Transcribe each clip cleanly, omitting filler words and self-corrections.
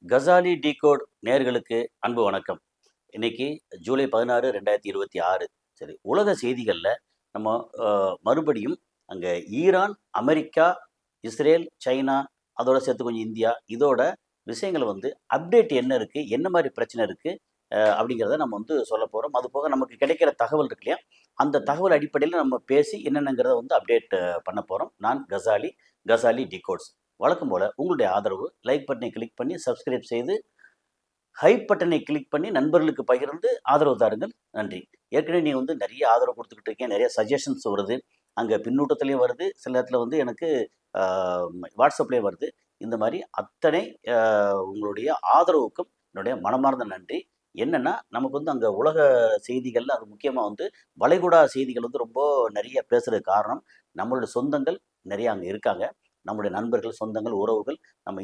Ghazali decode நேயர்களுக்கு அன்பு வணக்கம். இன்னைக்கு ஜூலை 16, 2026. சரி, உலக செய்திகள்ல நம்ம மறுபடியும் அங்க ஈரான், அமெரிக்கா, இஸ்ரேல், சைனா, அதோட சேர்த்து கொஞ்சம் இந்தியா, இதோட விஷயங்கள் அப்டேட் என்ன இருக்கு? என்ன மாரி பிரச்சனை இருக்கு? அப்படிங்கிறத நம்ம சொல்லப் போறோம். அதுபோக நமக்கு கிடைக்கிற தகவல் இருக்கு இல்லையா? அந்த தகவல் அடிப்படையில நம்ம பேசி என்னென்னங்கிறத அப்டேட் பண்ணப் போறோம். நான் கசாலி, கசாலி டிகோட்ஸ். வழக்கம் போல உங்களுடைய ஆதரவு, லைக் பட்டனை கிளிக் பண்ணி சப்ஸ்கிரைப் செய்து, ஹைப் பட்டனை கிளிக் பண்ணி நண்பர்களுக்கு பகிர்ந்து ஆதரவு தாருங்கள். நன்றி. ஏற்கனவே நீ நிறைய ஆதரவு குடுத்துக்கிட்டு இருக்கீங்க. நிறைய சஜஷன்ஸ் வருது. அங்க பின்னூட்டத்திலயும் வருது. சில நேரத்தில எனக்கு அ WhatsAppலயும் வருது. இந்த மாரி அத்தனை அ உங்களுடைய ஆதரவுக்கும் என்னுடைய மனமார்ந்த நன்றி. என்னன்னா, நமக்கு அங்க உலக செய்திகள்ல அது முக்கியமா வளைகுடா செய்திகள் ரொம்ப நெறைய பேசுறதுக்கு காரணம், நம்மளுடைய சொந்தங்கள் நெறைய அங்க இருக்காங்க. நம்முடைய நண்பர்கள், சொந்தங்கள், உறவுகள் நம்ம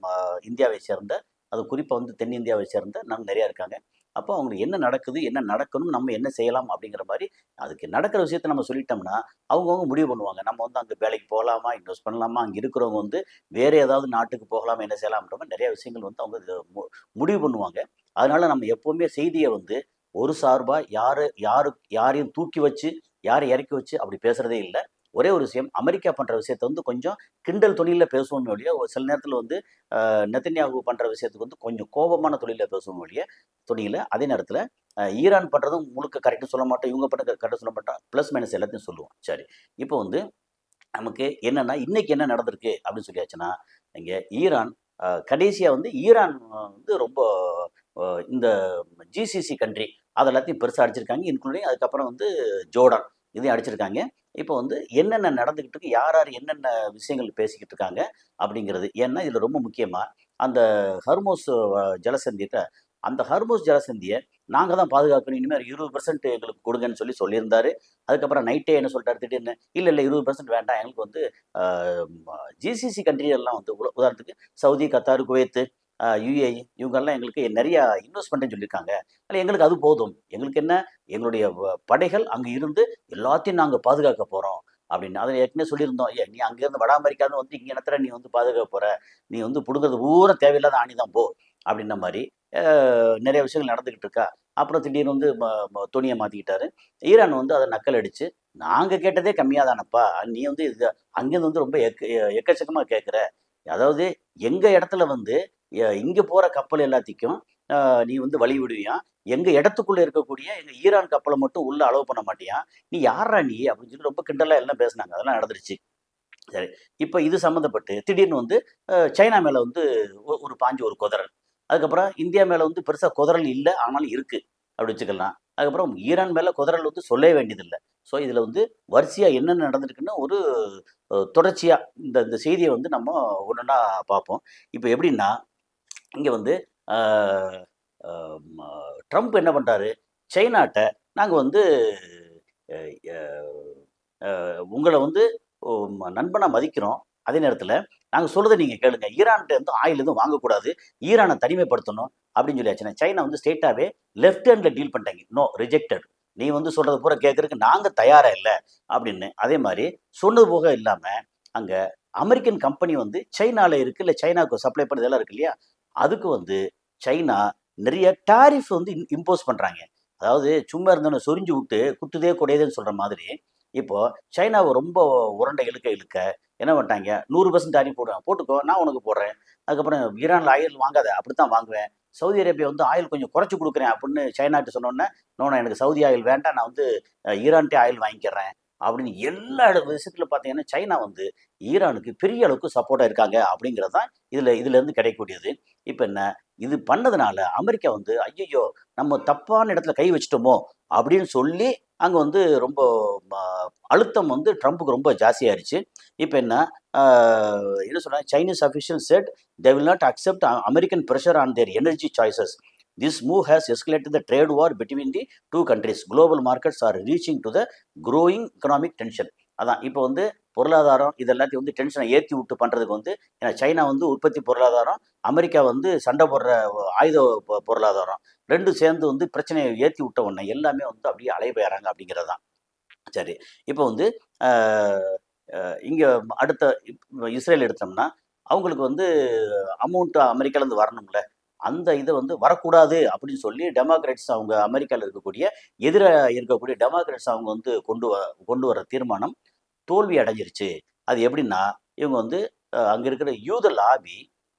ம இந்தியாவை சேர்ந்த, அது குறிப்பா தென்னிந்தியாவை சேர்ந்த நெறையா இருக்காங்க. அப்போ அவங்களுக்கு என்ன நடக்குது? என்ன நடக்கணும்? நம்ம என்ன செய்யலாம்? அப்படிங்கிற மாரி, அதுக்கு நடக்கிற விஷயத்த நம்ம சொல்லிட்டோம்னா, அவங்கவங்க முடிவு பண்ணுவாங்க. நம்ம அங்க வேலைக்கு போகலாமா? இன்வெஸ்ட் பண்ணலாமா? அங்க இருக்கிறவங்க வேற ஏதாவது நாட்டுக்கு போகலாமா? என்ன செய்யலாம்ன்ற மாரி நெறைய விஷயங்கள் அவங்க முடிவு பண்ணுவாங்க. அதனால நம்ம எப்பவுமே செய்திய ஒரு சார்பா யாரையும் தூக்கி வச்சு, யாரையும் இறக்கி வச்சு அப்படி பேசுறதே இல்ல. ஒரே ஒரு விஷயம், அமெரிக்கா பண்ற விஷயத்த கொஞ்சம் கிண்டல் தொனியில பேசுவோமே ஒழிய, ஒரு சில நேரத்தில நெதன்யாகு பண்ற விஷயத்துக்கு கொஞ்சம் கோபமான தொனியில பேசுவோமே ஒழிய தொனியில, அதே நேரத்தில ஈரான் பண்றதும் முழுக்க கரெக்ட்ன்னு சொல்ல மாட்டோம். இவங்க பண்றது கரெக்ட்டா சொல்ல மாட்டோம். பிளஸ், மைனஸ் எல்லாத்தையும் சொல்லுவோம். சரி. இப்போ நமக்கு என்னன்னா, இன்னைக்கு என்ன நடந்திருக்கு அப்படின்னு சொல்லியாச்சுன்னா, இங்க ஈரான் கடைசியா ஈரான் ரொம்ப அ இந்த ஜிசிசி கண்ட்ரி அது எல்லாத்தையும் பெருசா அடிச்சிருக்காங்க. இன்க்ளூடிங் அதுக்கப்புறம் ஜோர்டான் இதையும் அடிச்சிருக்காங்க. இப்போ என்னென்ன நடந்துகிட்டு இருக்கு, யார் யார் என்னென்ன விஷயங்கள் பேசிக்கிட்டு இருக்காங்க அப்படிங்கிறது. ஏன்னா, இதுல ரொம்ப முக்கியமா அந்த ஹர்மோஸ் ஜலசந்திட்ட அந்த ஹர்மோஸ் ஜலசந்திய நாங்க தான் பாதுகாக்கணும். இனிமேல் 20% எங்களுக்கு குடுங்கன்னு சொல்லியிருந்தாரு. அதுக்கப்புறம் நைட்டே என்ன சொல்ட்டாரு திடீர்னு, இல்ல, இல்ல 20% வேண்டாம். எங்களுக்கு அ ஜிசிசி கண்ட்ரி எல்லாம் உதாரணத்துக்கு சவுதி, கத்தார், குவைத், யுஏஇ இவங்கெல்லாம் எங்களுக்கு நெறைய இன்வெஸ்ட் பண்றேன்னு சொல்லியிருக்காங்க. ஆனா எங்களுக்கு அது போதும். எங்களுக்கு என்ன, எங்களுடைய படைகள் அங்க இருந்து எல்லாத்தையும் நாங்க பாதுகாக்க போறோம் அப்படின்னு. அத ஏற்கனவே சொல்லியிருந்தோம். ஏன் நீ அங்கேருந்து வட அமெரிக்கான்னு இங்க என்னத்துற நீ பாதுகாக்க போற? நீ புடுங்குறது பூரா தேவையில்லாத ஆணி தான் போ அப்படின்ன மாரி நெறைய விஷயங்கள் நடந்துகிட்டு இருக்கா. அப்புறம் திடீர்னு ம ம தொனிய மாத்திக்கிட்டாரு. ஈரான் அத நக்கல் அடிச்சு, நாங்க கேட்டதே கம்மியா தானப்பா. நீ இது அங்கேருந்து ரொம்ப எக்கச்சக்கமா கேட்கிற. அதாவது எங்க இடத்துல இங்க போற கப்பல் எல்லாத்தைக்கும் அ நீ வழி விடுவியாம். எங்க இடத்துக்குள்ள இருக்கக்கூடிய எங்க ஈரான் கப்பல மட்டும் உள்ள அலோவ் பண்ண மாட்டியாம். நீ யார்றா நீ? அப்படின்னு ரொம்ப கிண்டலா எல்லாம் பேசுனாங்க. அதெல்லாம் நடந்துருச்சு. சரி. இப்ப இது சம்மந்தப்பட்டு திடீர்னு சைனா மேல ஒரு பாஞ்சு ஒரு குதறல். அதுக்கப்புறம் இந்தியா மேல பெருசா குதறல் இல்ல. ஆனாலும் இருக்கு. அப்படி வச்சுக்கலாம். அதுக்கப்புறம் ஈரான் மேல குதறல் சொல்லவே வேண்டியதில்ல. ஸோ இதுல வரிசையா என்னென்ன நடந்திருக்குன்னு ஒரு தொடர்ச்சியா இந்த இந்த செய்திய நம்ம ஒன்னொன்னா பார்ப்போம். இப்ப எப்படின்னா, இங்க அ அ ம ட்ரம்ப் என்ன பண்றாரு, சைனாட்ட நாங்க அ ய உங்கள நண்பனா மதிக்கிறோம். அதே நேரத்தில நாங்க சொல்றத நீங்க கேளுங்க. ஈரான்ட்ட ஆயில் எதுவும் வாங்கக்கூடாது. ஈரான தனிமைப்படுத்தணும் அப்படின்னு சொல்லியாச்சுன்னா, சைனா ஸ்ட்ரெயிட்டாவே லெஃப்ட் ஹேண்ட்ல டீல் பண்ணிட்டாங்க. No rejected. நீ சொல்றத பூரா கேட்கறதுக்கு நாங்க தயாரா இல்ல அப்படின்னு. அதே மாரி சொன்னது போக இல்லாம, அங்க அமெரிக்கன் கம்பெனி சைனால இருக்கு. இல்ல சைனாவுக்கு சப்ளை பண்றது எல்லாம் இருக்கு இல்லையா? அதுக்கு சைனா நிறைய டாரிஃப் இம்போஸ் பண்றாங்க. அதாவது சும்மா இருந்தவன சொரிஞ்சு விட்டு குத்துதே குடையுதேன்னு சொல்ற மாதிரி, இப்போ சைனாவ ரொம்ப உருண்ட இழுக்க இழுக்க என்ன பண்ணிட்டாங்க, 100% டாரிஃப் போடுவேன். போட்டுக்கோ நான் உனக்கு போடுறேன். அதுக்கப்புறம் ஈரான்ல ஆயில் வாங்காத, அப்படித்தான் வாங்குவேன். சவுதி அரேபியா ஆயில் கொஞ்சம் குறைச்சு குடுக்குறேன் அப்படின்னு சைனாட்ட சொன்னோனே, நோ நோ எனக்கு சவுதி ஆயில் வேண்டாம். நான் ஈரான்ட்டயே ஆயில் வாங்கிக்கிறேன். அப்படின்னு எல்லா விஷயத்துல பார்த்தீங்கன்னா, சைனா ஈரானுக்கு பெரிய அளவுக்கு சப்போர்ட்டா இருக்காங்க அப்படிங்கிறது தான் இதுலேருந்து கிடைக்கக்கூடியது. இப்ப என்ன, இது பண்ணதுனால அமெரிக்கா ஐய்யய்யோ! நம்ம தப்பான இடத்துல கை வச்சுட்டோமோ! அப்படின்னு சொல்லி அங்க ரொம்ப ம அழுத்தம் ட்ரம்புக்கு ரொம்ப ஜாஸ்தியாயிருச்சு. இப்ப என்ன, அ என்ன சொல்றாங்க, Chinese official said they will not accept American pressure on their energy choices. This move has escalated the trade war between the 2 countries. Global markets are reaching to the growing economic tension. அதான் இப்ப பொருளாதாரம் இது எல்லாத்தையும் டென்ஷன ஏத்தி விட்டு பண்றதுக்கு ஏன்னா China உற்பத்தி பொருளாதாரம், அமெரிக்கா சண்டை போடுற ஆயுத பொருளாதாரம். 2ம் சேர்ந்து பிரச்சனைய ஏத்தி விட்ட உடனே எல்லாமே அப்படியே அலைபேயறாங்க அப்படிங்கிறது தான். சரி. இப்போ அ அ இங்க அடுத்த இஸ்ரேல் எடுத்தோம்னா, அவங்களுக்கு வந்து அமௌண்ட் அமெரிக்காலேருந்து வரணும்ல. அந்த இத வந்து வரக்கூடாது அப்படின்னு சொல்லி டெமோக்ராட்ஸ் அவங்க அமெரிக்கால இருக்கக்கூடிய எதிரா இருக்கக்கூடிய டெமோக்ராட்ஸ் அவங்க வந்து கொண்டு வர தீர்மானம் தோல்வி அடைஞ்சிருச்சு. அது எப்படின்னா, இவங்க வந்து அங்க இருக்கிற யூத லாபி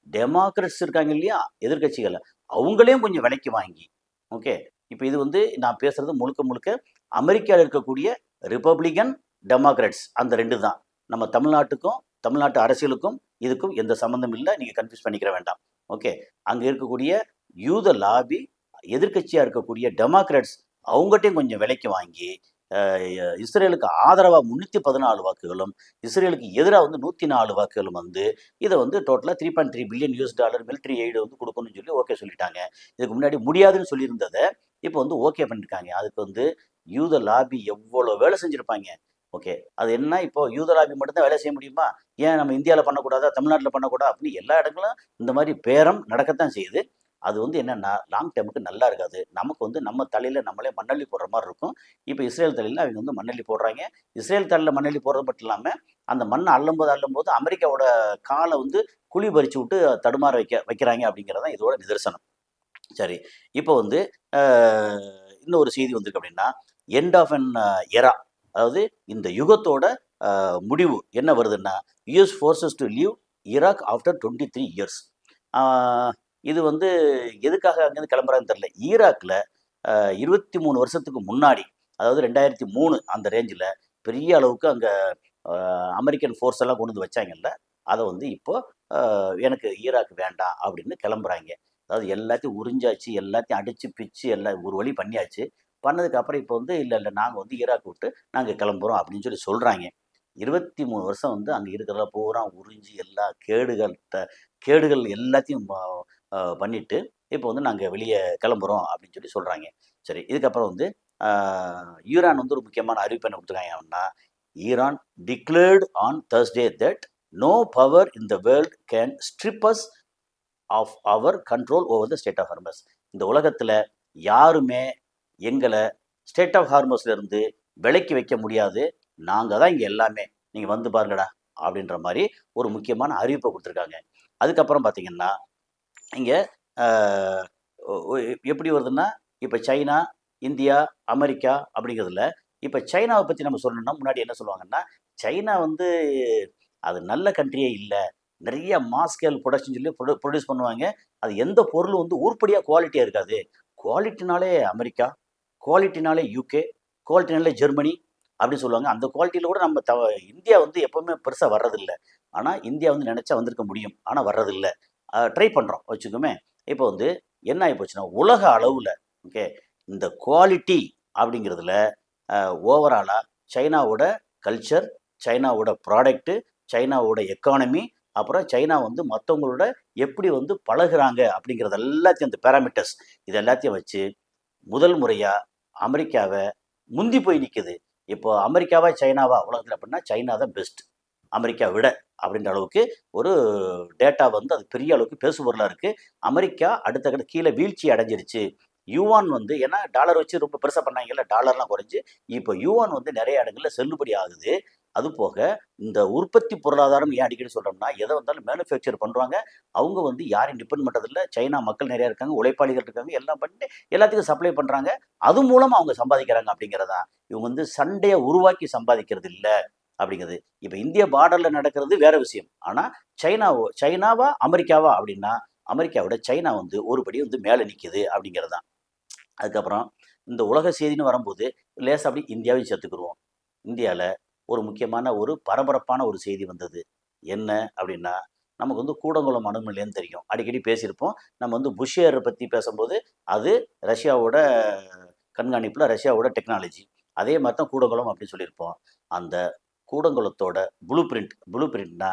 டெமோக்ராட்ஸ் இருக்காங்க இல்லையா? எதிர்க்கட்சிகள்ல, அவங்களையும் கொஞ்சம் விலைக்கு வாங்கி, ஓகே. இப்ப இது வந்து நான் பேசுறது முழுக்க முழுக்க அமெரிக்கால இருக்கக்கூடிய ரிப்பப்ளிகன், டெமோக்ராட்ஸ் அந்த 2 தான். நம்ம தமிழ்நாட்டுக்கும், தமிழ்நாட்டு அரசியலுக்கும் இதுக்கும் எந்த சம்மந்தம் இல்ல. நீங்க கன்ஃப்யூஸ் பண்ணிக்கிற வேண்டாம். ஓகே. அங்க இருக்கக்கூடிய யூத லாபி, எதிர்க்கட்சியா இருக்கக்கூடிய டெமோக்ராட்ஸ் அவங்கட்டயும் கொஞ்சம் விலைக்கு வாங்கி, அ இஸ்ரேலுக்கு ஆதரவா 314 வாக்குகளும், இஸ்ரேலுக்கு எதிரா வந்து 104 வாக்குகளும் வந்து, இத வந்து டோட்டலா $3.3 பில்லியன் மிலிட்டரி எய்ட் வந்து குடுக்கணும்னு சொல்லி ஓகே சொல்லிட்டாங்க. இதுக்கு முன்னாடி முடியாதுன்னு சொல்லியிருந்தத, இப்ப வந்து ஓகே பண்ணியிருக்காங்க. அதுக்கு வந்து யூத லாபி எவ்வளோ வேலை செஞ்சிருப்பாங்க. ஓகே. அது என்ன இப்போ யூத லாபி மட்டும் தான் வேலை செய்ய முடியுமா? ஏன் நம்ம இந்தியால பண்ணக்கூடாதா? தமிழ்நாட்டுல பண்ணக்கூடாதா? அப்படின்னு எல்லா இடங்களும் இந்த மாரி பேரம் நடக்கத்தான் செய்யுது. அது வந்து என்னன்னா, லாங் டெர்முக்கு நல்லா இருக்காது. நமக்கு வந்து நம்ம தலையில நம்மளே மண்ணள்ளி போடுற மாரி இருக்கும். இப்ப இஸ்ரேல் தலையில அவங்க வந்து மண்ணள்ளி போடுறாங்க. இஸ்ரேல் தலையில மண்ணள்ளி போடுறது மட்டும் இல்லாம, அந்த மண்ண அள்ளும்போது அமெரிக்காவோட கால வந்து குழி பறிச்சு விட்டு தடுமாற வைக்கிறாங்க அப்படிங்கிறது தான் இதோட நிதர்சனம். சரி. இப்போ வந்து அ இன்னொரு செய்தி வந்திருக்கு அப்படின்னா, எண்ட் ஆஃப் அன் எரா. அதாவது இந்த யுகத்தோட முடிவு என்ன வருதுன்னா, US forces to leave Iraq after 23 years. ஆ இது வந்து எதுக்காக அங்கேருந்து கிளம்புறாங்கன்னு தெரியல. ஈராக்ல 23 வருஷத்துக்கு முன்னாடி, அதாவது 2003 அந்த ரேஞ்சில பெரிய அளவுக்கு அங்க அ அமெரிக்கன் ஃபோர்ஸ் எல்லாம் கொண்டு வந்து வச்சாங்கல்ல, அத வந்து இப்போ எனக்கு ஈராக் வேண்டாம் அப்படின்னு கிளம்புறாய்ங்க. அதாவது எல்லாத்தையும் உறிஞ்சாச்சு, எல்லாத்தையும் அடிச்சு பிச்சு எல்லாம் ஒரு வழி பண்ணியாச்சு. பண்ணதுக்கு அப்புறம் இப்போ வந்து இல்ல, இல்ல நாங்க வந்து ஈராக் விட்டு நாங்க கிளம்புறோம் அப்படின்னு சொல்லி சொல்றாய்ங்க. 23 வருஷம் வந்து அங்க இருக்கிறத பூரா உறிஞ்சி எல்லா கேடுகள் எல்லாத்தையும் பண்ணிட்டு, இப்போ வந்து நாங்க வெளிய கிளம்புறோம் அப்படின்னு சொல்லி சொல்றாய்ங்க. சரி, இதுக்கப்புறம் வந்து ஆ ஈரான் வந்து ஒரு முக்கியமான அறிவிப்பு என்ன குடுத்துருக்காங்க அப்படின்னா, Iran declared on Thursday that no power in the world can strip us of our control over the Strait of Hormuz. இந்த உலகத்துல யாருமே எங்கள ஸ்டேட் ஆஃப் ஹார்மஸ்ல இருந்து விலக்கி வைக்க முடியாது. நாங்க தான் இங்க எல்லாமே. நீங்க வந்து பாருங்கடா! அப்படின்ற மாரி ஒரு முக்கியமான அறிவிப்ப குடுத்துருக்காங்க. அதுக்கப்புறம் பார்த்தீங்கன்னா, இங்க அ ஒ ஒ எப்படி வருதுன்னா, இப்ப சைனா, இந்தியா, அமெரிக்கா அப்படிங்கிறதுல, இப்ப சைனாவ பத்தி நம்ம சொல்லணும்னா, முன்னாடி என்ன சொல்லுவாங்கன்னா, சைனா வந்து அது நல்ல கண்ட்ரியே இல்ல. நெறைய மாஸ் ஸ்கேல் புரொடக்ஷன் சொல்லி புரொடியூஸ் பண்ணுவாங்க. அது எந்த பொருளும் வந்து உருப்படியா குவாலிட்டியா இருக்காது. குவாலிட்டினாலே அமெரிக்கா, குவாலிட்டினாலே யுகே, குவாலிட்டினாலே ஜெர்மனி அப்படின்னு சொல்லுவாங்க. அந்த குவாலிட்டியில கூட நம்ம இந்தியா வந்து எப்பவுமே பெருசா வர்றதில்ல. ஆனா, இந்தியா வந்து நெனைச்சா வந்திருக்க முடியும். ஆனா வர்றதில்ல. ட்ரை பண்றோம் வச்சுக்கோமே. இப்போ வந்து என்ன ஆயி போச்சுன்னா, உலக அளவுல ஓகே, இந்த குவாலிட்டி அப்படிங்கிறதுல ஓவராலா சைனாவோட கல்ச்சர், சைனாவோட ப்ராடக்ட், சைனாவோட எக்கானமி, அப்புறம் சைனா வந்து மத்தவங்களோட எப்படி வந்து பழகுறாங்க அப்படிங்கிறது எல்லாத்தையும் அந்த பாராமீட்டர்ஸ் இது எல்லாத்தையும் வச்சு முதல் முறையா அமெரிக்காவ முந்தி போய் நிக்குது. இப்போ அமெரிக்காவா, சைனாவா உலகத்துல அப்படின்னா சைனா தான் பெஸ்ட். அமெரிக்கா விட அப்படின்ற அளவுக்கு ஒரு டேட்டா வந்து அது பெரிய அளவுக்கு பேசுபொருளா இருக்கு. அமெரிக்கா அடுத்த கட்ட கீழ வீழ்ச்சி அடைஞ்சிருச்சு. யுவான் வந்து ஏன்னா டாலர் வச்சு ரொம்ப பெருசா பண்ணாங்கல்ல, டாலர்லாம் குறைஞ்சு, இப்போ யுவான் வந்து நெறைய இடங்கள்ல செல்லுபடி ஆகுது. அதுபோக இந்த உற்பத்தி பொருளாதாரம் ஏன் அடிக்கடி சொல்றோம்னா, எத வந்தாலும் மேனுஃபேக்சர் பண்றாங்க. அவங்க வந்து யாரையும் டிபெண்ட் பண்றதில்ல. சைனா மக்கள் நெறைய இருக்காங்க, உழைப்பாளிகள் இருக்காங்க, எல்லாம் பண்ணிட்டு எல்லாத்துக்கும் சப்ளை பண்றாங்க. அது மூலமா அவங்க சம்பாதிக்கிறாங்க அப்படிங்கிறது தான். இவங்க வந்து சண்டைய உருவாக்கி சம்பாதிக்கிறது இல்ல அப்படிங்கிறது. இப்ப இந்திய பார்டர்ல நடக்கிறது வேற விஷயம். ஆனா சைனாவா, அமெரிக்காவா அப்படின்னா, அமெரிக்காவ விட சைனா வந்து ஒரு படி வந்து மேல நிக்குது அப்படிங்கிறது தான். அதுக்கப்புறம் இந்த உலக செய்தின்னு வரும்போது, லேசா அப்படி இந்தியாவையும் சேர்த்துக்குருவோம். இந்தியால ஒரு முக்கியமான ஒரு பரபரப்பான ஒரு செய்தி வந்தது. என்ன அப்படின்னா, நமக்கு வந்து கூடங்குளம் அணுமில்லைன்னு தெரியும். அடிக்கடி பேசியிருப்போம். நம்ம வந்து புஷ் ஏர பத்தி பேசம்போது, அது ரஷ்யாவோட கண்காணிப்புல ரஷ்யாவோட டெக்னாலஜி. அதே மாரி தான் கூடங்குளம் அப்படின்னு சொல்லியிருப்போம். அந்த கூடங்குளத்தோட ப்ளூ பிரிண்ட்னா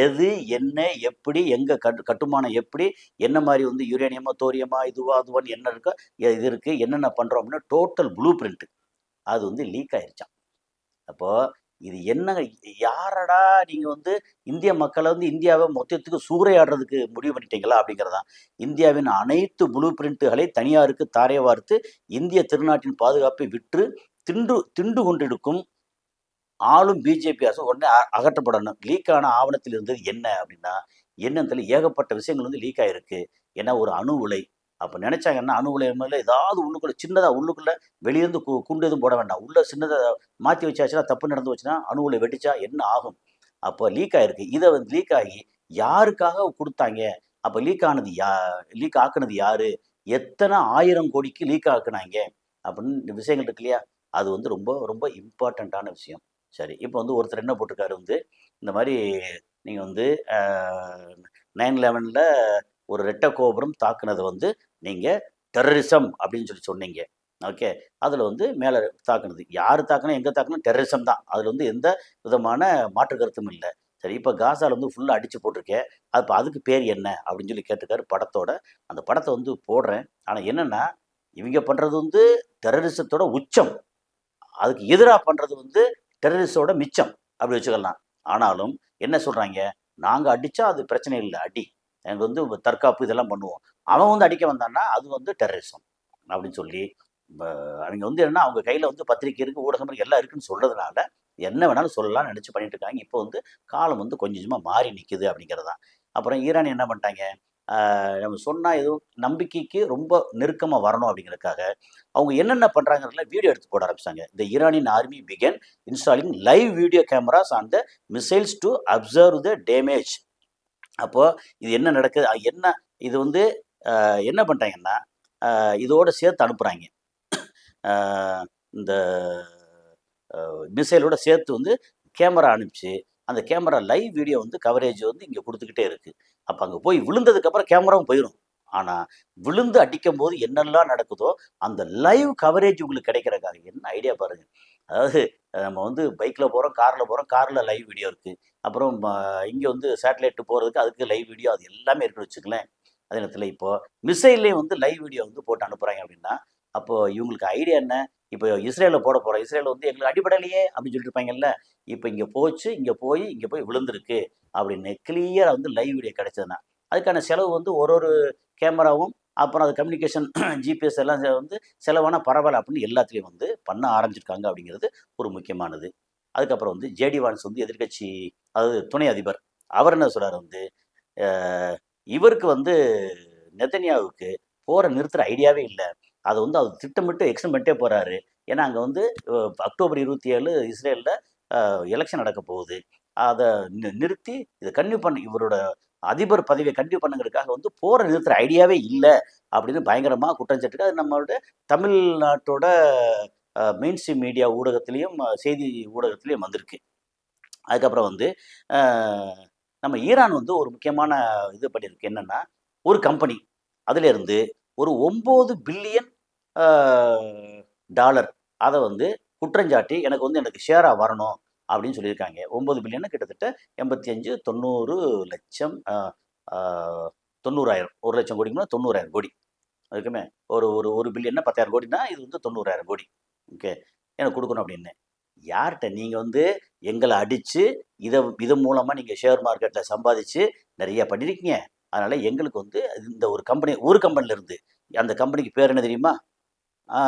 எது, என்ன, எப்படி, எங்க கட்டுமானம் எப்படி, என்ன மாரி வந்து யுரேனியமா, தோரியமா, இதுவா, அதுவான்னு என்ன இருக்கோ, இது இருக்கு, என்னென்ன பண்றோம் அப்படின்னா டோட்டல் ப்ளூ பிரிண்ட். அது வந்து லீக் ஆயிருச்சாம். அப்போ இது என்னங்க யாரடா நீங்க வந்து இந்திய மக்கள வந்து இந்தியாவ மொத்தத்துக்கு சூறையாடுறதுக்கு முடிவு பண்ணிட்டீங்களா? அப்படிங்கிறது தான். இந்தியாவின் அனைத்து ப்ளூ பிரிண்ட்களை தனியாருக்கு தாரை வார்த்து, இந்திய திருநாட்டின் பாதுகாப்பை விற்று தின்று தின்று கொண்டிருக்கும் ஆளும் பிஜேபி அரசு உடனே அகற்றப்படணும். லீக் ஆன ஆவணத்தில் இருந்தது என்ன அப்படின்னா, என்னன்னு தெரியல, ஏகப்பட்ட விஷயங்கள் வந்து லீக் ஆயிருக்கு. ஏன்னா ஒரு அணு உலை. அப்ப நினைச்சாங்கன்னா அணு உலை மேல ஏதாவது உள்ளுக்குள்ள சின்னதா உள்ளுக்குள்ள வெளியிருந்து குண்டு எதுவும் போட வேண்டாம். உள்ள சின்னதா மாத்தி வச்சாச்சுன்னா, தப்பு நடந்து போச்சுன்னா, அணு உலை வெடிச்சா என்ன ஆகும்? அப்ப லீக் ஆயிருக்கு. இத வந்து லீக் ஆகி யாருக்காக குடுத்தாங்க? அப்ப லீக் ஆக்குனது யாரு? எத்தன 1000 கோடிக்கு லீக் ஆக்குனாங்க? அப்படின்னு விஷயங்கள் இருக்கு இல்லையா? அது வந்து ரொம்ப ரொம்ப இம்பார்ட்டன்ட்டான விஷயம். சரி. இப்ப வந்து ஒருத்தர் என்ன போட்டிருக்காரு வந்து, இந்த மாரி நீங்க வந்து அ 9/11ல ஒரு ரெட்டை கோபுரம் தாக்குனது வந்து நீங்க டெரரிசம் அப்படின்னு சொன்னீங்க. ஓகே. அதுல வந்து மேல தாக்குனது. யாரு தாக்குனா, எங்க தாக்குனா டெரரிசம் தான். அதுல வந்து எந்த விதமான மாற்று கருத்தும் இல்ல. சரி, இப்ப காசால வந்து ஃபுல்லா அடிச்சு போட்டிருக்கே. அப்ப அதுக்கு பேர் என்ன? அப்படின்னு சொல்லி கேட்டிருக்காரு படத்தோட. அந்த படத்த வந்து போடுறேன். ஆனா என்னன்னா, இவிங்க பண்றது வந்து டெரரிசத்தோட உச்சம். அதுக்கு எதிரா பண்றது வந்து டெரரிஸ்ட்டோட மிச்சம். அப்படி வச்சுக்கலாம். ஆனாலும் என்ன சொல்றாய்ங்க, நாங்க அடிச்சா அது பிரச்சனை இல்ல அடி. எனக்கு வந்து தற்காப்பு இதெல்லாம் பண்ணுவோம். அவன் வந்து அடிக்க வந்தான்னா, அது வந்து டெரரிசம். அப்படின்னு சொல்லி, ப அவிங்க வந்து என்னன்னா, அவங்க கையில வந்து பத்திரிக்கை இருக்கு, ஊடகம் இருக்கு, எல்லாம் இருக்குன்னு சொல்றதுனால, என்ன வேணாலும் சொல்லலாம்னு நெனச்சு பண்ணிட்டு இருக்காங்க. இப்போ வந்து காலம் வந்து கொஞ்சம் கொஞ்சமா மாறி நிக்குது அப்படிங்கிறது தான். அப்புறம் ஈரான் என்ன பண்ணிட்டாங்க, நம்ம சொன்னா எதுவும் நம்பிக்கைக்கு ரொம்ப நெருக்கமா வரணும் அப்படிங்கிறதுக்காக, அவங்க என்னென்ன பண்றாங்கறதுல வீடியோ எடுத்து போட ஆரம்பிச்சாங்க. "The Iranian army began installing live video cameras on the missiles to observe the damage." அப்போ இது என்ன நடக்குது? என்ன இது வந்து என்ன பண்ணிட்டாங்கன்னா, இதோட சேர்த்து அனுப்புறாய்ங்க. அ இந்த மிசைலோட சேர்த்து வந்து கேமரா அனுப்பிச்சு, அந்த கேமரா லைவ் வீடியோ வந்து கவரேஜ் வந்து இங்க குடுத்துக்கிட்டே இருக்கு. அப்ப அங்க போய் விழுந்ததுக்கு அப்புறம் கேமராவும் போயிரும். ஆனா, விழுந்து அடிக்கும்போது என்னெல்லாம் நடக்குதோ, அந்த லைவ் கவரேஜ் உங்களுக்கு கிடைக்கிறதுக்காக என்ன ஐடியா பாருங்க. அதாவது நம்ம வந்து பைக்ல போறோம், கார்ல போறோம். கார்ல லைவ் வீடியோ இருக்கு. அப்புறம் இங்க வந்து சேட்டலைட் போறதுக்கு அதுக்கு லைவ் வீடியோ அது எல்லாமே இருக்குன்னு வச்சுக்கங்களேன். அதே நேரத்தில இப்போ மிசைல்லயும் வந்து லைவ் வீடியோ வந்து போட்டு அனுப்புறாங்க அப்படின்னா, அப்போ இவங்களுக்கு ஐடியா என்ன? இப்போ இஸ்ரேல்ல போட போறோம். இஸ்ரேல் வந்து எங்களுக்கு அடிபடலையே அப்படின்னு சொல்லிட்டு இருப்பாங்கல்ல. இப்ப இங்க போச்சு, இங்க போய் விழுந்திருக்கு அப்படின்னு கிளியரா வந்து லைவ் வீடியோ கிடைச்சதுன்னா, அதுக்கான செலவு வந்து ஒரு ஒரு கேமராவும், அப்புறம் அது கம்யூனிகேஷன் ஜிபிஎஸ் எல்லாம் வந்து செலவானா பரவால்ல அப்படின்னு எல்லாத்துலயும் வந்து பண்ண ஆரம்பிச்சிருக்காங்க அப்படிங்கிறது ஒரு முக்கியமானது. அதுக்கப்புறம் வந்து ஜேடி வான்ஸ் வந்து எதிர்க்கட்சி, அதாவது துணை அதிபர். அவர் என்ன சொல்றாரு வந்து, அ இவருக்கு வந்து நெதன்யாவுக்கு போர நிறுத்துற ஐடியாவே இல்ல. அத வந்து அவர் திட்டமிட்டு எக்ஸ்டெண்ட் பண்ணிட்டே போறாரு. ஏன்னா, அங்க வந்து அ அக்டோபர் 27 இஸ்ரேல்ல எலக்ஷன் நடக்க போகுது. அத நிறுத்தி இத கன்டின்யூ பண்ணி இவரோட அதிபர் பதவிய கன்டின்யூ பண்ணுங்கிறதுக்காக வந்து போர நிறுத்துற ஐடியாவே இல்ல அப்படின்னு பயங்கரமா குற்றம் சாட்டிருக்கு. அது நம்மளுடைய தமிழ்நாட்டோட மெயின் ஸ்ட்ரீம் மீடியா ஊடகத்திலயும், செய்தி ஊடகத்திலயும் வந்திருக்கு. அதுக்கப்புறம் வந்து அ நம்ம ஈரான் வந்து ஒரு முக்கியமான இது பண்ணியிருக்கு. என்னன்னா, ஒரு கம்பெனி அதிலேருந்து ஒரு 9 பில்லியன் அ டாலர் அத வந்து குற்றஞ்சாட்டி எனக்கு ஷேரா வரணும் அப்படின்னு சொல்லியிருக்காங்க. 9 பில்லியன் கிட்டத்தட்ட 85, 90 லட்சம் அ ஆ 90,000 1,00,000 கோடிக்கு மேல 90,000 கோடி. அதுக்குமே ஒரு ஒரு 1 பில்லியன்னா 10,000 கோடின்னா, இது வந்து 90,000 கோடி. ஓகே. எனக்கு குடுக்கணும் அப்படின்னு. யார்ட்ட? நீங்க வந்து எங்கள அடிச்சு, இது மூலமா நீங்க ஷேர் மார்க்கெட்ல சம்பாதிச்சு நெறைய பண்ணியிருக்கீங்க. அதனால எங்களுக்கு வந்து இந்த ஒரு கம்பெனில இருந்து. அந்த கம்பெனிக்கு பேர் என்ன தெரியுமா? ஆ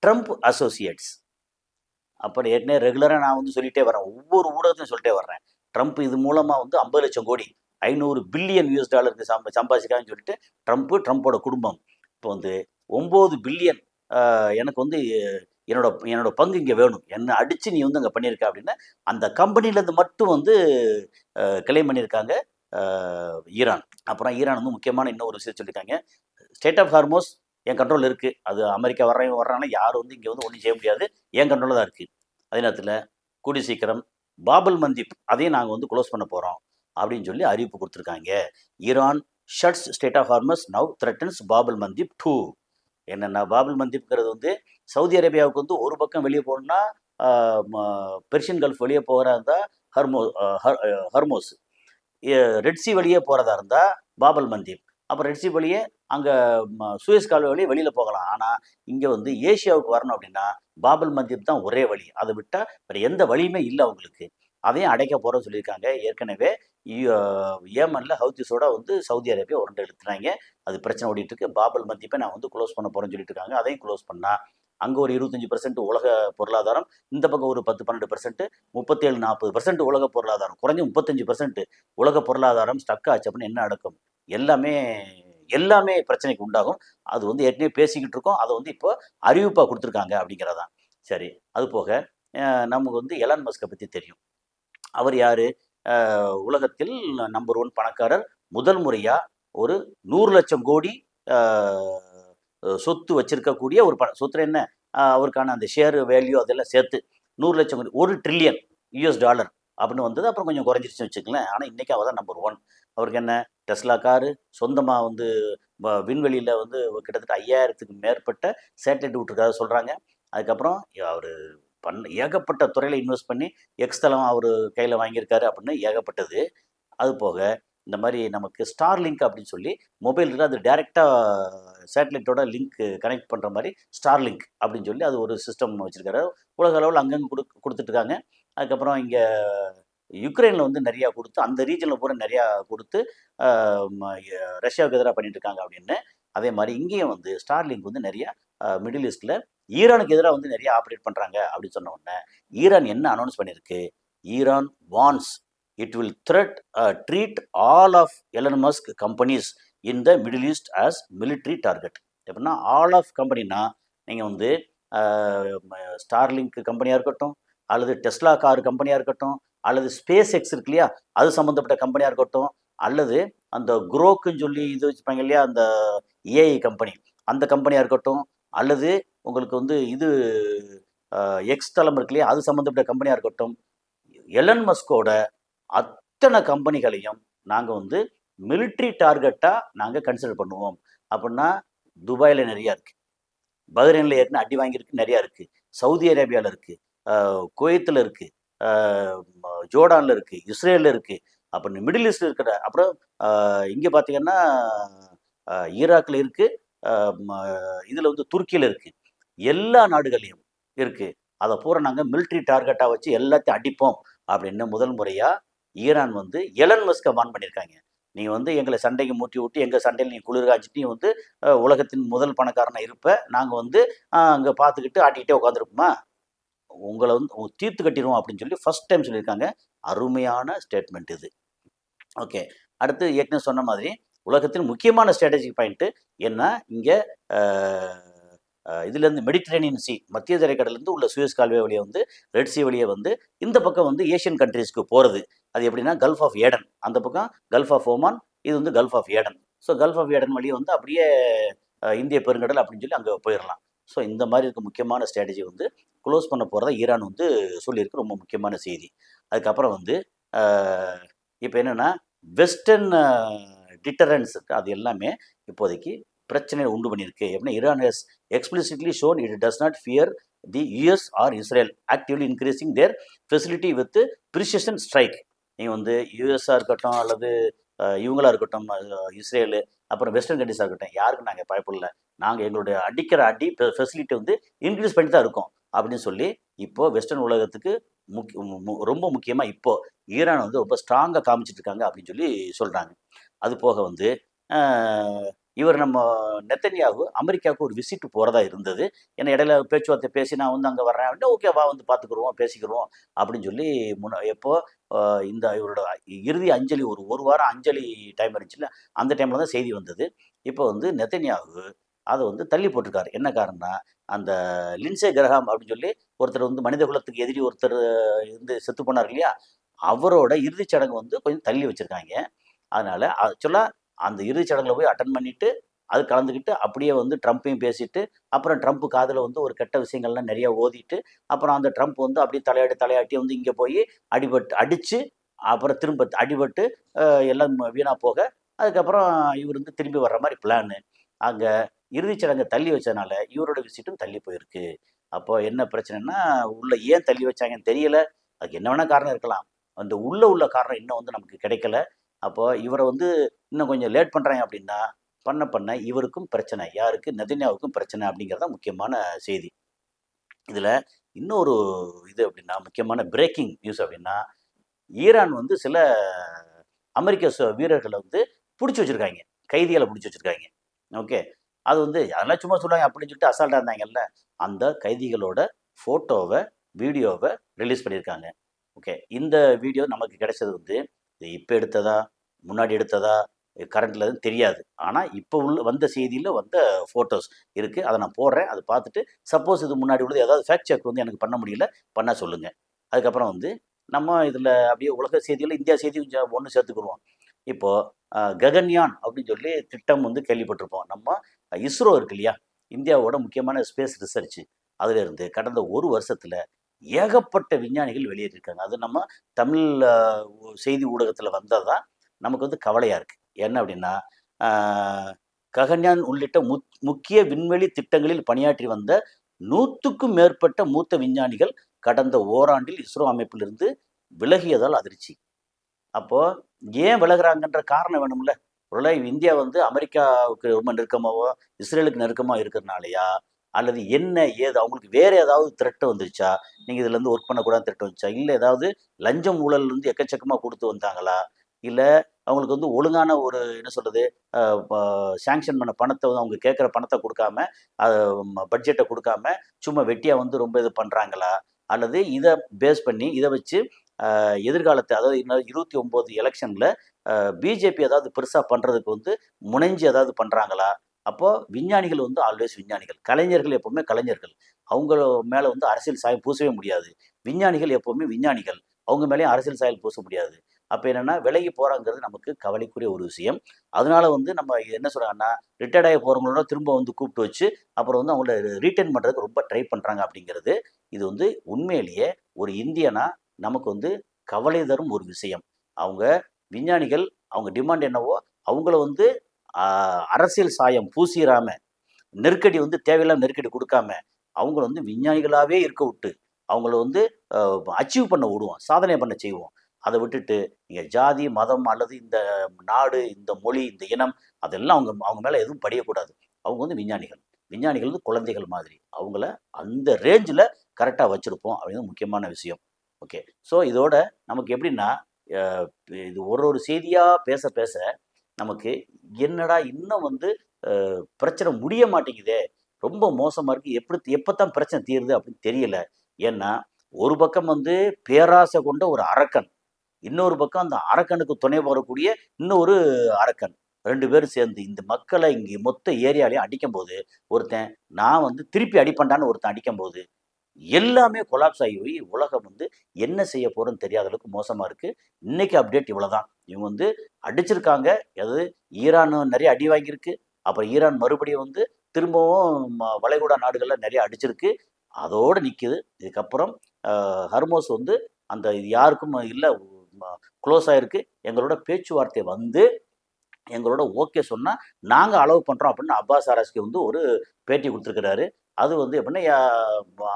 ட்ரம்ப் அசோசியேட்ஸ். அப்ப ஏற்கனவே ரெகுலரா நான் வந்து சொல்லிட்டே வரேன். ஒவ்வொரு ஊடகத்திலும் சொல்லிட்டே வர்றேன். ட்ரம்ப் இது மூலமா வந்து 50,00,000 கோடி, 500 பில்லியன் யுஎஸ் டாலருக்கு சம்பாதிச்சிருக்காங்கன்னு சொல்லிட்டு ட்ரம்போட குடும்பம். இப்போ வந்து 9 பில்லியன் எனக்கு வந்து என்னோட என்னோட பங்கு இங்க வேணும். என்ன அடிச்சு நீ வந்து அங்க பண்ணியிருக்க அப்படின்னு, அந்த கம்பெனிலேருந்து மட்டும் வந்து கிளைம் பண்ணியிருக்காங்க அ ஈரான். அப்புறம் ஈரான் வந்து முக்கியமான இன்னொரு விஷயம் சொல்லியிருக்காங்க. ஸ்டேட் ஆஃப் ஹார்மோஸ் என் கண்ட்ரோல்ல இருக்கு. அது அமெரிக்கா வர்றாங்கன்னா யாரும் வந்து இங்க வந்து ஒண்ணும் செய்ய முடியாது. என் கண்ட்ரோல்ல தான் இருக்கு. அதே நேரத்தில கூடிய சீக்கிரம் பாபல் மந்திப் அதையும் நாங்க வந்து குளோஸ் பண்ண போறோம். அப்படின்னு சொல்லி அறிவிப்பு குடுத்துருக்காங்க. Iran shuts Strait of Hormuz now threatens Bab el Mandeb 2. என்னன்னா பாபல் மந்திப்ங்கிறது வந்து சவுதி அரேபியாவுக்கு வந்து ஒரு பக்கம் வெளிய போணும்னா, அ ம பெர்ஷியன் கல்ஃப் வெளிய போறதா இருந்தா ஹர்மோஸ். எ ரெட் சி வழியே போறதா இருந்தா பாபல் மந்தீப். அப்ப ரெட் சி வழியே அங்க சூயஸ் கால்வாய் வழியா வெளியில போகலாம். ஆனா, இங்க வந்து ஏசியாவுக்கு வரணும் அப்டின்னா, பாபல் மந்தீப் தான் ஒரே வழி. அத விட்டா வேற எந்த வழியுமே இல்ல அவங்களுக்கு. அதையும் அடைக்க போறோம்னு சொல்லியிருக்காங்க. ஏற்கனவே ய ஏமன்ல ஹவுத்திஸோட வந்து சவுதி அரேபியா உருண்டு இழுத்துறாய்ங்க. அது பிரச்சனை ஓடிட்டு இருக்கு. பாபல் மந்தீப்ப நான் வந்து குளோஸ் பண்ண போறேன்னு சொல்லிட்டு இருக்காங்க. அதையும் குளோஸ் பண்ணா, அங்கே ஒரு 25% உலக பொருளாதாரம், இந்த பக்கம் ஒரு 10-12%, 37-40% உலக பொருளாதாரம், குறைஞ்ச 35% உலக பொருளாதாரம் ஸ்டக் ஆச்சு அப்படின்னு என்ன நடக்கும்? எல்லாமே எல்லாமே பிரச்சனைக்கு உண்டாகும். அது வந்து ஏற்கனவே பேசிக்கிட்டு இருக்கோம். அதை வந்து இப்போ அறிவிப்பாக கொடுத்துருக்காங்க அப்படிங்கிறதான். சரி, அது போக நமக்கு வந்து எலான் மஸ்கை பற்றி தெரியும். அவர் யாரு? உலகத்தில் நம்பர் 1 பணக்காரர். முதல் முறையா ஒரு 100,00,000 கோடி அ சொத்து வச்சிருக்கக்கூடிய ஒரு சொத்துல என்ன? அவருக்கான அந்த ஷேர் வேல்யூ அதெல்லாம் சேர்த்து 100,00,000 கோடி, 1 ட்ரில்லியன் யுஎஸ் டாலர் அப்படின்னு வந்தது. அப்புறம் கொஞ்சம் குறைஞ்சிருச்சுன்னு வச்சுக்கங்களேன். ஆனா இன்னைக்கு அவர் தான் நம்பர் 1. அவருக்கு என்ன? டெஸ்லா காரு, சொந்தமா வந்து விண்வெளியில வந்து கிட்டத்தட்ட 5000த்துக்கு மேற்பட்ட சேட்டலைட் விட்டுருக்காரு சொல்றாங்க. அதுக்கப்புறம் அவரு ஏகப்பட்ட துறையில இன்வெஸ்ட் பண்ணி எக்ஸ் தளம் அவரு கையில வாங்கியிருக்காரு அப்படின்னு ஏகப்பட்டது. அது போக இந்த மாரி நமக்கு Starlink அப்படின்னு சொல்லி மொபைல் இருக்கு. அது டைரக்ட்டா சேட்டலைட்டோட லிங்க் கனெக்ட் பண்ற மாரி Starlink அப்படின்னு சொல்லி அது ஒரு சிஸ்டம் வச்சிருக்காரு. உலக அளவுல அங்கங்க குடுத்துட்டு இருக்காங்க. அதுக்கப்புறம் இங்க யுக்ரைன்ல வந்து நெறையா குடுத்து, அந்த ரீஜன்ல பூரா நெறையா குடுத்து, அ ம எ ரஷ்யாவுக்கு எதிரா பண்ணிட்டு இருக்காங்க அப்படின்னு. அதே மாரி இங்கேயும் வந்து Starlink வந்து நெறையா மிடில் ஈஸ்ட்ல ஈரானுக்கு எதிரா வந்து நெறைய ஆப்பரேட் பண்றாங்க அப்படின்னு சொன்ன உடனே, ஈரான் என்ன அனவுன்ஸ் பண்ணியிருக்கு? Iran warns it will treat all of Elon Musk companies in the Middle East as military target. எப்படின்னா ஆல் ஆஃப் கம்பெனினா, நீங்க வந்து அ ம Starlink கம்பெனியா இருக்கட்டும், அல்லது டெஸ்லா கார் கம்பெனியா இருக்கட்டும், அல்லது ஸ்பேஸ் எக்ஸ் இருக்கு இல்லையா? அது சம்மந்தப்பட்ட கம்பெனியா இருக்கட்டும், அல்லது அந்த குரோக்குன்னு சொல்லி இது வச்சுப்பாங்க இல்லையா? அந்த ஏஐ கம்பெனி, அந்த கம்பெனியா இருக்கட்டும், அல்லது உங்களுக்கு வந்து இது எக்ஸ் தளம் இருக்கு இல்லையா? அது சம்மந்தப்பட்ட கம்பெனியா இருக்கட்டும், எலன் மஸ்கோட அத்தனை கம்பெனிகளையும் நாங்க வந்து மிலிட்டரி டார்கெட்டா நாங்க கன்சிடர் பண்ணுவோம். அப்படின்னா துபாயில நெறையா இருக்கு. பஹ்ரைன்ல ஏற்கனவே அடி வாங்கியிருக்கு நெறையா இருக்கு. சவுதி அரேபியால இருக்கு. குவைத்துல இருக்கு. அ ஜோர்டான்ல இருக்கு. இஸ்ரேல்ல இருக்கு. அப்புறம் மிடில் ஈஸ்ட்ல இருக்கிற அப்புறம் அ இங்க பார்த்தீங்கன்னா, ஈராக்ல இருக்கு. அ ம இதுல வந்து துருக்கியில இருக்கு. எல்லா நாடுகள்லயும் இருக்கு. அத பூரா நாங்க மிலிட்டரி டார்கெட்டா வச்சு எல்லாத்தையும் அடிப்போம் அப்படின்னு முதல் முறையா ஈரான் வந்து எலன் மஸ்க வார்ன் பண்ணியிருக்காங்க. நீ வந்து எங்கள சண்டைக்கு மூட்டி விட்டு, எங்க சண்டையில நீ குளிர் காய்ச்சிட்டு, நீ வந்து உலகத்தின் முதல் பணக்காரனா இருப்ப. நாங்க வந்து அங்க பார்த்துக்கிட்டு ஆட்டிக்கிட்டே உட்காந்துருப்போமா? உங்கள வந்து தீர்த்து கட்டிருவோம் அப்படின்னு சொல்லி ஃபர்ஸ்ட் டைம் சொல்லியிருக்காங்க. அருமையான ஸ்டேட்மெண்ட் இது. ஓகே. அடுத்து ஏற்கனவே சொன்ன மாதிரி, உலகத்தின் முக்கியமான ஸ்ட்ராட்டஜிக் பாயிண்ட் என்ன? இங்க அ இதுலேருந்து மெடிட்டரேனியன் சி, மத்திய தரைக்கடல்லேருந்து உள்ள சூயஸ் கால்வாய் வழியா வந்து, ரெட் சி வழியா வந்து, இந்த பக்கம் வந்து ஏசியன் கண்ட்ரீஸ்க்கு போறது. அது எப்படின்னா, கல்ஃப் ஆஃப் ஏடன். அந்த பக்கம் கல்ஃப் ஆஃப் ஓமான், இது வந்து Gulf of Aden. So Gulf of Aden வழியா வந்து அப்படியே இந்திய பெருங்கடல் அப்படின்னு சொல்லி அங்க போயிரலாம். ஸோ இந்த மாரி இருக்க முக்கியமான ஸ்ட்ராட்டஜி வந்து குளோஸ் பண்ண போறதா ஈரான் வந்து சொல்லியிருக்கு. ரொம்ப முக்கியமான செய்தி. அதுக்கப்புறம் வந்து அ இப்ப என்னன்னா, வெஸ்டர்ன் டிட்டரன்ஸ் அது எல்லாமே இப்போதைக்கு பிரச்சனைய உண்டு பண்ணியிருக்கு. எப்படின்னா, Iran has explicitly shown it does not fear the US or Israel actively increasing their facility with precision strike. நீங்க வந்து யுஎஸ்ஸா இருக்கட்டும், அல்லது இவங்களா இருக்கட்டும், இஸ்ரேலு, அப்புறம் வெஸ்டர்ன் கண்ட்ரீஸா இருக்கட்டும், யாருக்கும் நாங்க பயப்படல. நாங்க எங்களுடைய அடிக்கிற அடி ஃபெசிலிட்டி வந்து இன்கிரீஸ் பண்ணிட்டு தான் இருக்கோம். அப்படின்னு சொல்லி, இப்போ வெஸ்டர்ன் உலகத்துக்கு ரொம்ப முக்கியமா இப்போ ஈரான் வந்து ரொம்ப ஸ்ட்ராங்கா காமிச்சிட்டு இருக்காங்க அப்படின்னு சொல்லி சொல்றாங்க. அது போக வந்து அ இவர் நம்ம நெத்தன்யாகு அமெரிக்காவுக்கு ஒரு விசிட் போறதா இருந்தது. ஏன்னா இடையில பேச்சுவார்த்தை பேசி நான் வந்து அங்க வர்றேன் அப்படின்னா, ஓகே வா வந்து பார்த்துக்குருவோம், பேசிக்கிருவோம் அப்படின்னு சொல்லி எப்போ இந்த இவரோட இறுதி அஞ்சலி ஒரு 1 வாரம் அஞ்சலி டைம் இருந்துச்சுல்ல, அந்த டைம்ல தான் செய்தி வந்தது. இப்போ வந்து நெத்தன்யாகு அத வந்து தள்ளி போட்டிருக்காரு. என்ன காரணம்னா, அந்த லிண்ட்சே கிரஹாம் அப்படின்னு சொல்லி ஒருத்தர் வந்து மனித குலத்துக்கு எதிரி ஒருத்தர் இருந்து செத்து போனார் இல்லையா? அவரோட இறுதிச் சடங்கு வந்து கொஞ்சம் தள்ளி வச்சிருக்காங்க. அதனால ஆக்சுவலா அந்த இறுதிச் சடங்குல போய் அட்டெண்ட் பண்ணிட்டு, அது கலந்துக்கிட்டு, அப்படியே வந்து ட்ரம்பையும் பேசிட்டு, அப்புறம் ட்ரம்ப் காதுல வந்து ஒரு கெட்ட விஷயங்கள்லாம் நெறைய ஓதிட்டு, அப்புறம் அந்த ட்ரம்ப் வந்து அப்படியே தலையாட்டி வந்து இங்க போய் அடிச்சு, அப்புறம் திரும்ப அடிபட்டு அ எல்லாம் வீணா போக, அதுக்கப்புறம் இவரு வந்து திரும்பி வர்ற மாரி பிளானு. அங்க இறுதிச் சடங்க தள்ளி வச்சதுனால, இவரோட விசிட்டும் தள்ளி போயிருக்கு. அப்போ என்ன பிரச்சனைன்னா, உள்ள ஏன் தள்ளி வச்சாங்கன்னு தெரியல. அதுக்கு என்ன வேணா காரணம் இருக்கலாம். அந்த உள்ள காரணம் இன்னும் வந்து நமக்கு கிடைக்கல. அப்போ இவர வந்து இன்னும் கொஞ்சம் லேட் பண்றாங்க அப்படின்னா, பண்ண இவருக்கும் பிரச்சனை. யாருக்கு? நெதன்யாவுக்கும் பிரச்சனை அப்படிங்கிறது தான் முக்கியமான செய்தி. இதுல இன்னொரு இது அப்படின்னா, முக்கியமான பிரேக்கிங் நியூஸ் அப்படின்னா, ஈரான் வந்து சில அமெரிக்க வீரர்கள வந்து புடிச்சு வச்சிருக்காய்ங்க. கைதிகள புடிச்சு வச்சிருக்காய்ங்க. ஓகே. அது வந்து அதெல்லாம் சும்மா சொல்லுவாங்க அப்படின்னு சொல்லிட்டு அசால்ட்டாக இருந்தாங்கல்ல, அந்த கைதிகளோட ஃபோட்டோவை, வீடியோவை ரிலீஸ் பண்ணியிருக்காங்க. ஓகே. இந்த வீடியோ நமக்கு கிடைச்சது வந்து, இது இப்ப எடுத்ததா? முன்னாடி எடுத்ததா? கரண்ட்ல தெரியாது. ஆனா, இப்போ வந்த செய்தியில வந்த ஃபோட்டோஸ் இருக்கு. அத நான் போடுறேன். அத பார்த்துட்டு, சப்போஸ் இது முன்னாடி உள்ளது ஏதாவது ஃபேக்ட் செக் வந்து எனக்கு பண்ண முடியல, பண்ணா சொல்லுங்க. அதுக்கப்புறம் வந்து, நம்ம இதில அப்படியே உலக செய்தியில இந்தியா செய்தியும் ஒண்ணு சேர்த்துக்குருவோம். இப்போ ககன்யான் அப்படின்னு சொல்லி திட்டம் வந்து கேள்விப்பட்டிருப்போம். நம்ம இஸ்ரோ இருக்கு இல்லையா? இந்தியாவோட முக்கியமான ஸ்பேஸ் ரிசர்ச். அதிலிருந்து கடந்த 1 வருஷத்துல ஏகப்பட்ட விஞ்ஞானிகள் வெளியேறியிருக்காங்க. அது நம்ம தமிழ் செய்தி ஊடகத்துல வந்தது தான் நமக்கு வந்து கவலையா இருக்கு. என்ன அப்படின்னா, ஆ ககன்யான் உள்ளிட்ட முக்கிய விண்வெளி திட்டங்களில் பணியாற்றி வந்த 100க்கும் மேற்பட்ட மூத்த விஞ்ஞானிகள் கடந்த ஓராண்டில் இஸ்ரோ அமைப்பிலிருந்து விலகியதால் அதிர்ச்சி. அப்போ ஏன் விலகுறாங்கன்ற காரணம் வேணும்ல. ஒருவேளை இந்தியா வந்து அமெரிக்காவுக்கு ரொம்ப நெருக்கமாவோ, இஸ்ரேலுக்கு நெருக்கமா இருக்கிறனாலயா? அல்லது என்ன, ஏது அவங்களுக்கு வேற ஏதாவது த்ரெட் வந்துருச்சா? நீங்க இதுலருந்து ஒர்க் பண்ணக்கூடாதுன்னு த்ரெட் வந்துச்சா? இல்ல ஏதாவது லஞ்சம், ஊழல் வந்து எக்கச்சக்கமா குடுத்து வந்தாங்களா? இல்ல அவங்களுக்கு வந்து ஒழுங்கான ஒரு என்ன சொல்றது? அ ப சாங்ஷன் பண்ண பணத்த வந்து அவங்க கேட்கிற பணத்த குடுக்காம, அ பட்ஜெட்ட குடுக்காம, சும்மா வெட்டியா வந்து ரொம்ப இது பண்றாங்களா? அல்லது இத பேஸ் பண்ணி, இத வச்சு எதிர்காலத்த அதாவது இன்னும் 29 எலக்ஷன்ல பிஜேபி ஏதாவது பெருசா பண்றதுக்கு வந்து முனைஞ்சு ஏதாவது பண்றாங்களா? அப்போ விஞ்ஞானிகள் வந்து ஆல்வேஸ் விஞ்ஞானிகள். கலைஞர்கள் எப்பவுமே கலைஞர்கள். அவங்க மேல வந்து அரசியல் சாயம் பூசவே முடியாது. விஞ்ஞானிகள் எப்பவுமே விஞ்ஞானிகள். அவங்க மேலயும் அரசியல் சாயல் பூச முடியாது. அப்ப என்னன்னா, விலகி போறாங்கிறது நமக்கு கவலைக்குரிய ஒரு விஷயம். அதனால வந்து நம்ம என்ன சொல்றாங்கன்னா, ரிட்டயர்ட் ஆகி போறவங்களோட திரும்ப வந்து கூப்பிட்டு வச்சு, அப்புறம் வந்து அவங்கள ரீட்டெயின் பண்றதுக்கு ரொம்ப ட்ரை பண்றாங்க அப்படிங்கிறது, இது வந்து உண்மையிலேயே ஒரு இந்தியனா நமக்கு வந்து கவலை தரும் ஒரு விஷயம். அவங்க விஞ்ஞானிகள், அவங்க டிமாண்ட் என்னவோ, அவங்கள வந்து அ அரசியல் சாயம் பூசிறாம, நெருக்கடி வந்து தேவையில்லாம நெருக்கடி குடுக்காம, அவங்கள வந்து விஞ்ஞானிகளாவே இருக்க விட்டு, அவங்கள வந்து அ அச்சீவ் பண்ண விடுவோம். சாதனை பண்ண செய்வோம். அத விட்டுட்டு, நீங்க ஜாதி, மதம் அல்லது இந்த நாடு, இந்த மொழி, இந்த இனம் அதெல்லாம் அவங்க அவங்க மேல எதுவும் படியக்கூடாது. அவங்க வந்து விஞ்ஞானிகள். விஞ்ஞானிகள் வந்து குழந்தைகள் மாதிரி. அவங்கள அந்த ரேஞ்சுல கரெக்ட்டா வச்சிருப்போம். அப்படிங்கிறது முக்கியமான விஷயம். ஓகே. ஸோ இதோட நமக்கு எப்படின்னா, அ இது ஒரு ஒரு செய்தியா பேச பேச, நமக்கு என்னடா இன்னும் வந்து பிரச்சனை முடிய மாட்டேங்குதே! ரொம்ப மோசமா இருக்கு. எப்பத்தான் பிரச்சனை தீருது அப்படின்னு தெரியல. ஏன்னா, ஒரு பக்கம் வந்து பேராசை கொண்ட ஒரு அரக்கன். இன்னொரு பக்கம் அந்த அரக்கனுக்கு துணை வரக்கூடிய இன்னொரு அரக்கன். 2 பேரும் சேர்ந்து இந்த மக்கள இங்க மொத்த ஏரியாலயும் அடிக்கும்போது, ஒருத்தன் நான் வந்து திருப்பி அடிப்பேன்டான்னு ஒருத்தன் அடிக்கும்போது, எல்லாமே கொலாப்ஸ் ஆகி போய் உலகம் வந்து என்ன செய்ய போறோம்ன்னு தெரியாத அளவுக்கு மோசமா இருக்கு. இன்னைக்கு அப்டேட் இவ்வளோதான். இவங்க வந்து அடிச்சிருக்காங்க. அதாவது ஈரான் நெறைய அடி வாங்கியிருக்கு. அப்புறம் ஈரான் மறுபடியும் வந்து திரும்பவும் வளைகுடா நாடுகள்ல நெறைய அடிச்சிருக்கு. அதோட நிக்குது. இதுக்கப்புறம் ஹர்மோஸ் வந்து அந்த இது யாருக்கும் இல்ல குளோஸ் ஆயிருக்கு. எங்களோட பேச்சுவார்த்தை வந்து எங்களோட ஓகே சொன்னா, நாங்க அலோவ் பண்றோம் அப்படின்னு அப்பாஸ் அரஸ்கி வந்து ஒரு பேட்டி குடுத்திருக்கிறாரு. அது வந்து எப்படின்னா,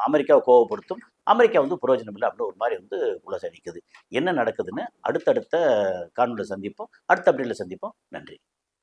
அமெரிக்காவ கோவப்படுத்தும். அமெரிக்கா வந்து பிரயோஜனம் இல்ல அப்படின்னு ஒரு மாரி வந்து குலச நிக்குது. என்ன நடக்குதுன்னு அடுத்தடுத்த காணொளில சந்திப்போம். அடுத்த அப்டேட்ல சந்திப்போம். நன்றி.